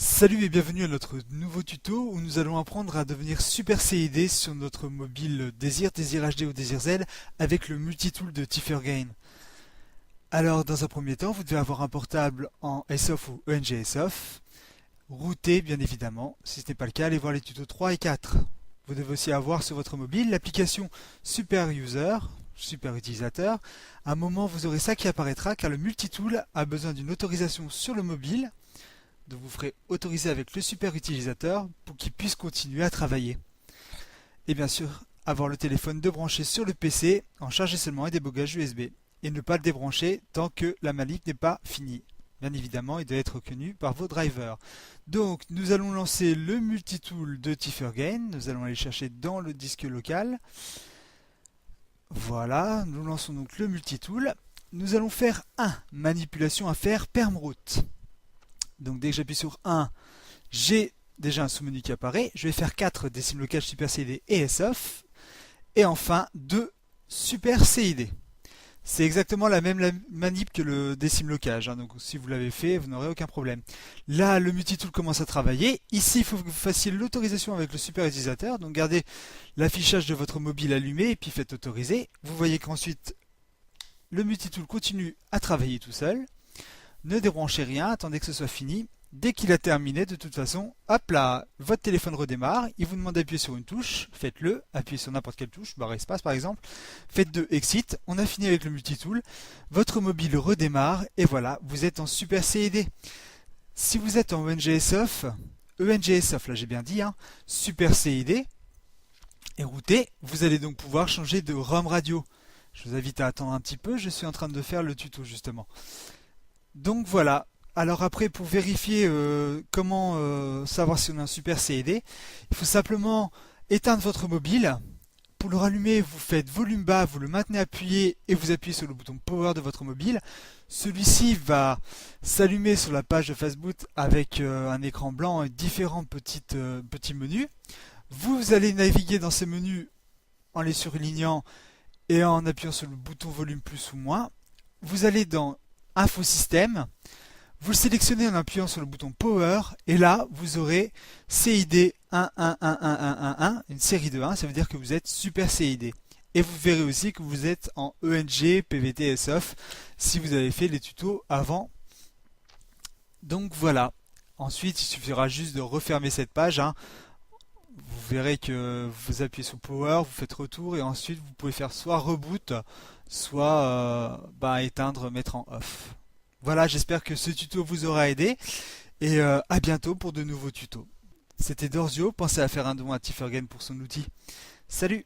Salut et bienvenue à notre nouveau tuto où nous allons apprendre à devenir Super CID sur notre mobile Désir, Désir HD ou Désir Z avec le multitool de Tiffergain. Alors dans un premier temps, vous devez avoir un portable en SOF ou ENGSOF, routé bien évidemment. Si ce n'est pas le cas, allez voir les tutos 3 et 4. Vous devez aussi avoir sur votre mobile l'application Super User, Super Utilisateur. À un moment, vous aurez ça qui apparaîtra car le multitool a besoin d'une autorisation sur le mobile. Donc vous ferez autoriser avec le super utilisateur pour qu'il puisse continuer à travailler. Et bien sûr, avoir le téléphone de brancher sur le PC en charge seulement et débogage USB. Et ne pas le débrancher tant que la manip n'est pas finie. Bien évidemment, il doit être reconnu par vos drivers. Donc nous allons lancer le multitool de Tiffergain. Nous allons aller chercher dans le disque local. Voilà, nous lançons donc le multitool. Nous allons faire manipulation à faire permroute. Donc dès que j'appuie sur 1, j'ai déjà un sous-menu qui apparaît. Je vais faire 4 décimes locales Super CID et SOF. Et enfin 2 Super CID. C'est exactement la même manip que le décime locage. Donc si vous l'avez fait, vous n'aurez aucun problème. Là, le multitool commence à travailler. Ici, il faut que vous fassiez l'autorisation avec le super utilisateur. Donc gardez l'affichage de votre mobile allumé et puis faites autoriser. Vous voyez qu'ensuite, le multitool continue à travailler tout seul. Ne débranchez rien, attendez que ce soit fini. Dès qu'il a terminé, de toute façon, hop là, votre téléphone redémarre. Il vous demande d'appuyer sur une touche, faites-le. Appuyez sur n'importe quelle touche, barre espace par exemple. Faites 2 exit. On a fini avec le multitool. Votre mobile redémarre et voilà, vous êtes en Super CID. Si vous êtes en ENGSOF, là j'ai bien dit, Super CID et routé, vous allez donc pouvoir changer de ROM radio. Je vous invite à attendre un petit peu, je suis en train de faire le tuto justement. Donc voilà, alors après pour vérifier comment savoir si on a un super CID, il faut simplement éteindre votre mobile. Pour le rallumer, vous faites volume bas, vous le maintenez appuyé et vous appuyez sur le bouton power de votre mobile. Celui-ci va s'allumer sur la page de Facebook avec un écran blanc et différents petits menus. Vous allez naviguer dans ces menus en les surlignant et en appuyant sur le bouton volume plus ou moins. Vous allez dans Info Système, vous le sélectionnez en appuyant sur le bouton Power et là vous aurez CID 1, une série de 1, ça veut dire que vous êtes Super CID. Et vous verrez aussi que vous êtes en ENG, PVT, SOF si vous avez fait les tutos avant. Donc voilà. Ensuite, il suffira juste de refermer cette page. Vous verrez que vous appuyez sur Power, vous faites retour et ensuite vous pouvez faire soit reboot, soit éteindre, mettre en off. Voilà, j'espère que ce tuto vous aura aidé et à bientôt pour de nouveaux tutos. C'était Dorzio, pensez à faire un don à Tiffergain pour son outil. Salut!